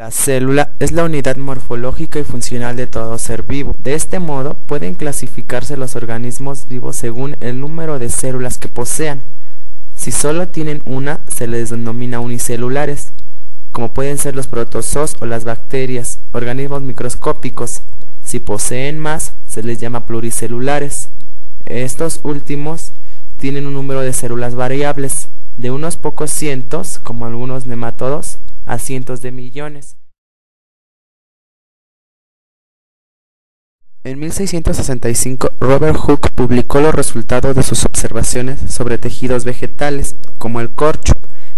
La célula es la unidad morfológica y funcional de todo ser vivo. De este modo, pueden clasificarse los organismos vivos según el número de células que posean. Si solo tienen una, se les denomina unicelulares, como pueden ser los protozoos o las bacterias, organismos microscópicos. Si poseen más, se les llama pluricelulares. Estos últimos tienen un número de células variables, de unos pocos cientos, como algunos nematodos, a cientos de millones. En 1665, Robert Hooke publicó los resultados de sus observaciones sobre tejidos vegetales, como el corcho,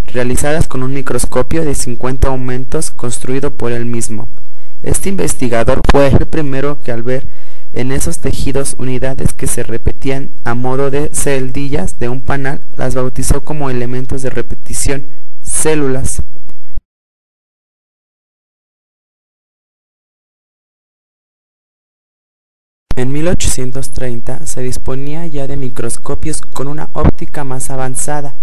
realizadas con un microscopio de 50 aumentos construido por él mismo. Este investigador fue el primero que, al ver en esos tejidos unidades que se repetían a modo de celdillas de un panal, las bautizó como elementos de repetición, células. En 1830 se disponía ya de microscopios con una óptica más avanzada,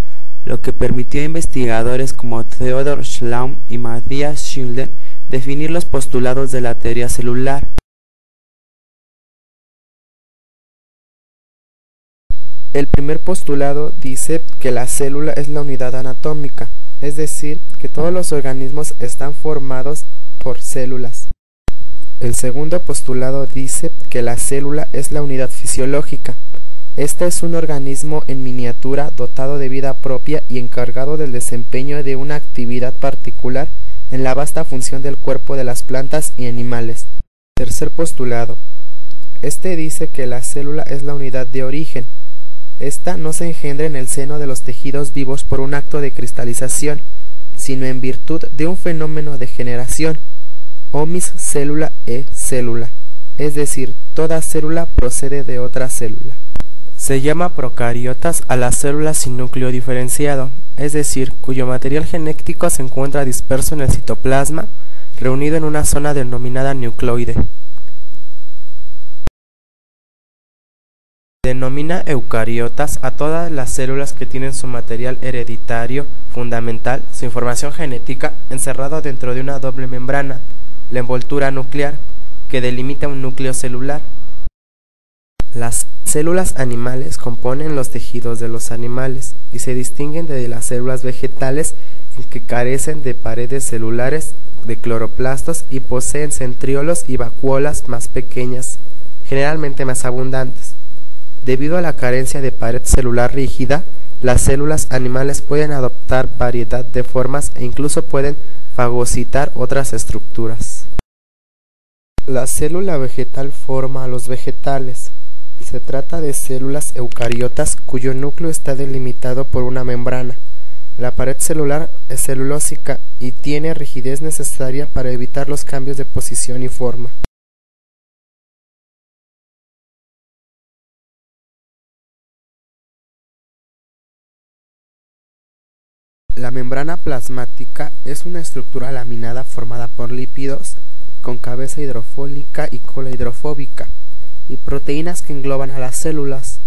lo que permitió a investigadores como Theodor Schlaun y Matthias Schilden definir los postulados de la teoría celular. El primer postulado dice que la célula es la unidad anatómica, es decir, que todos los organismos están formados por células. El segundo postulado dice que la célula es la unidad fisiológica. Este es un organismo en miniatura dotado de vida propia y encargado del desempeño de una actividad particular en la vasta función del cuerpo de las plantas y animales. Tercer postulado. Este dice que la célula es la unidad de origen. Esta no se engendra en el seno de los tejidos vivos por un acto de cristalización, sino en virtud de un fenómeno de generación. Omis célula e célula, es decir, toda célula procede de otra célula. Se llama procariotas a las células sin núcleo diferenciado, es decir, cuyo material genético se encuentra disperso en el citoplasma, reunido en una zona denominada nucleoide. Denomina eucariotas a todas las células que tienen su material hereditario fundamental, su información genética, encerrado dentro de una doble membrana, la envoltura nuclear, que delimita un núcleo celular. Las células animales componen los tejidos de los animales y se distinguen de las células vegetales en que carecen de paredes celulares, de cloroplastos y poseen centriolos y vacuolas más pequeñas, generalmente más abundantes. Debido a la carencia de pared celular rígida, las células animales pueden adoptar variedad de formas e incluso pueden fagocitar otras estructuras. La célula vegetal forma a los vegetales. Se trata de células eucariotas cuyo núcleo está delimitado por una membrana. La pared celular es celulósica y tiene rigidez necesaria para evitar los cambios de posición y forma. La membrana plasmática es una estructura laminada formada por lípidos con cabeza hidrofólica y cola hidrofóbica y proteínas que engloban a las células.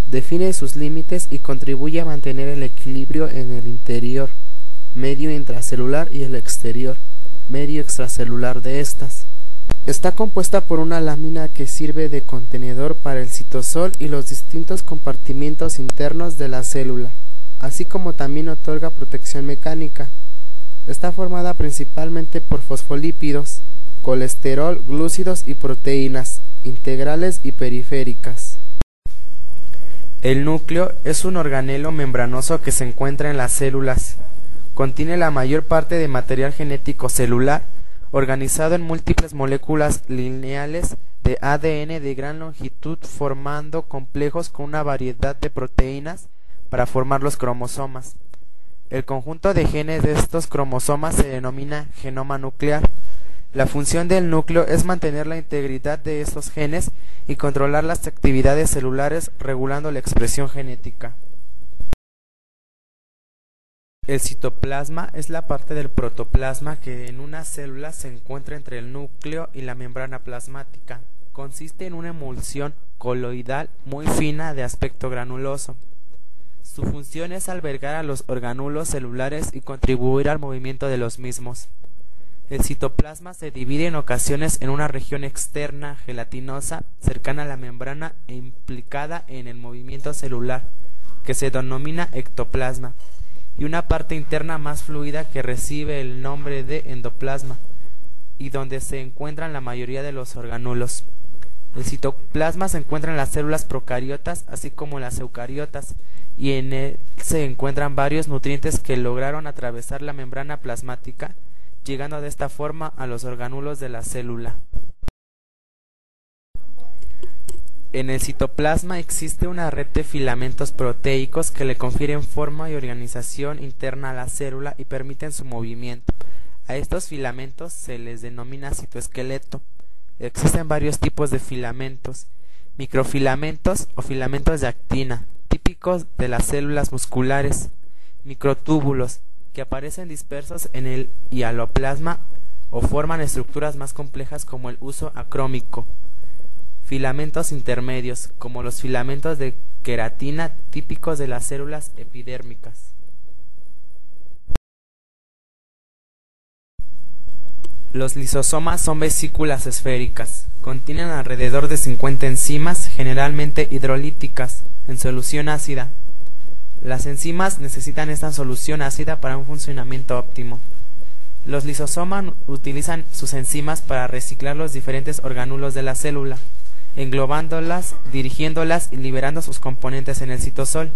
Define sus límites y contribuye a mantener el equilibrio en el interior, medio intracelular, y el exterior, medio extracelular de estas. Está compuesta por una lámina que sirve de contenedor para el citosol y los distintos compartimientos internos de la célula, así como también otorga protección mecánica. Está formada principalmente por fosfolípidos, colesterol, glúcidos y proteínas, integrales y periféricas. El núcleo es un organelo membranoso que se encuentra en las células. Contiene la mayor parte de material genético celular, organizado en múltiples moléculas lineales de ADN de gran longitud, formando complejos con una variedad de proteínas para formar los cromosomas. El conjunto de genes de estos cromosomas se denomina genoma nuclear. La función del núcleo es mantener la integridad de estos genes y controlar las actividades celulares, regulando la expresión genética. El citoplasma es la parte del protoplasma que en una célula se encuentra entre el núcleo y la membrana plasmática. Consiste en una emulsión coloidal muy fina de aspecto granuloso. Su función es albergar a los orgánulos celulares y contribuir al movimiento de los mismos. El citoplasma se divide en ocasiones en una región externa gelatinosa cercana a la membrana e implicada en el movimiento celular, que se denomina ectoplasma, y una parte interna más fluida que recibe el nombre de endoplasma, y donde se encuentran la mayoría de los orgánulos. El citoplasma se encuentra en las células procariotas, así como en las eucariotas, y en él se encuentran varios nutrientes que lograron atravesar la membrana plasmática, llegando de esta forma a los orgánulos de la célula. En el citoplasma existe una red de filamentos proteicos que le confieren forma y organización interna a la célula y permiten su movimiento. A estos filamentos se les denomina citoesqueleto. Existen varios tipos de filamentos: microfilamentos o filamentos de actina, típicos de las células musculares; microtúbulos, que aparecen dispersos en el hialoplasma o forman estructuras más complejas como el huso acrómico; filamentos intermedios, como los filamentos de queratina típicos de las células epidérmicas. Los lisosomas son vesículas esféricas. Contienen alrededor de 50 enzimas, generalmente hidrolíticas, en solución ácida. Las enzimas necesitan esta solución ácida para un funcionamiento óptimo. Los lisosomas utilizan sus enzimas para reciclar los diferentes orgánulos de la célula, englobándolas, dirigiéndolas y liberando sus componentes en el citosol.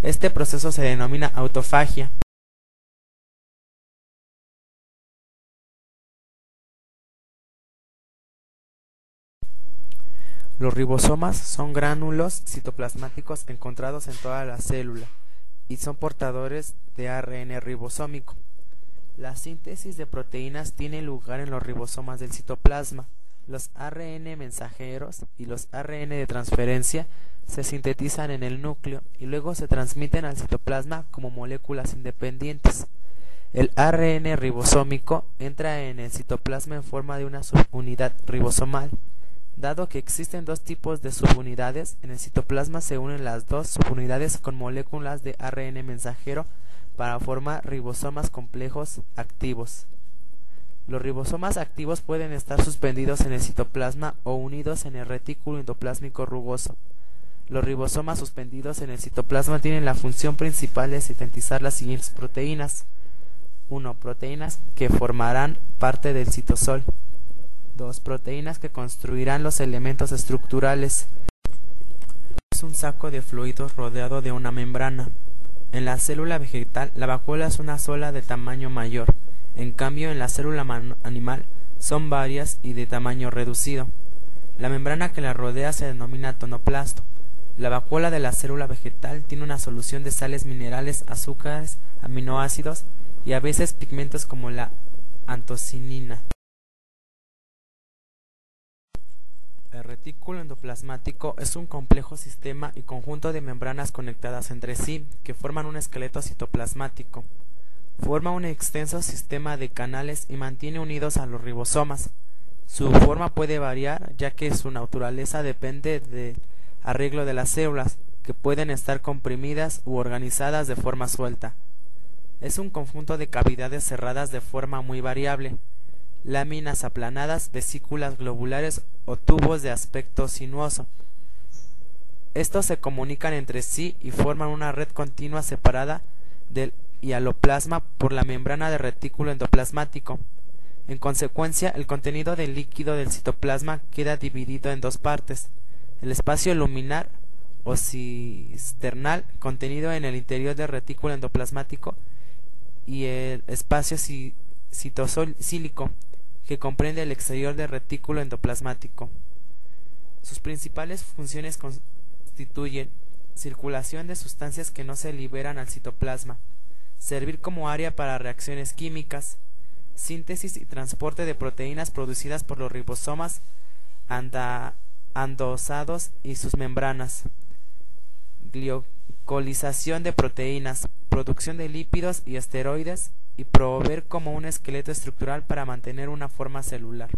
Este proceso se denomina autofagia. Los ribosomas son gránulos citoplasmáticos encontrados en toda la célula y son portadores de ARN ribosómico. La síntesis de proteínas tiene lugar en los ribosomas del citoplasma. Los ARN mensajeros y los ARN de transferencia se sintetizan en el núcleo y luego se transmiten al citoplasma como moléculas independientes. El ARN ribosómico entra en el citoplasma en forma de una subunidad ribosomal. Dado que existen dos tipos de subunidades, en el citoplasma se unen las dos subunidades con moléculas de ARN mensajero para formar ribosomas complejos activos. Los ribosomas activos pueden estar suspendidos en el citoplasma o unidos en el retículo endoplásmico rugoso. Los ribosomas suspendidos en el citoplasma tienen la función principal de sintetizar las siguientes proteínas. 1. Proteínas que formarán parte del citosol. 2. Proteínas que construirán los elementos estructurales. Es un saco de fluidos rodeado de una membrana. En la célula vegetal, la vacuola es una sola de tamaño mayor. En cambio, en la célula animal son varias y de tamaño reducido. La membrana que la rodea se denomina tonoplasto. La vacuola de la célula vegetal tiene una solución de sales minerales, azúcares, aminoácidos y a veces pigmentos como la antocianina. El retículo endoplasmático es un complejo sistema y conjunto de membranas conectadas entre sí que forman un esqueleto citoplasmático. Forma un extenso sistema de canales y mantiene unidos a los ribosomas. Su forma puede variar, ya que su naturaleza depende del arreglo de las células, que pueden estar comprimidas u organizadas de forma suelta. Es un conjunto de cavidades cerradas de forma muy variable, láminas aplanadas, vesículas globulares o tubos de aspecto sinuoso. Estos se comunican entre sí y forman una red continua separada del hialoplasma por la membrana del retículo endoplasmático. En consecuencia, el contenido del líquido del citoplasma queda dividido en dos partes: el espacio luminar o cisternal, contenido en el interior del retículo endoplasmático, y el espacio citosílico, que comprende el exterior del retículo endoplasmático. Sus principales funciones constituyen circulación de sustancias que no se liberan al citoplasma, servir como área para reacciones químicas, síntesis y transporte de proteínas producidas por los ribosomas andosados y sus membranas, glicolización de proteínas, producción de lípidos y esteroides, y proveer como un esqueleto estructural para mantener una forma celular.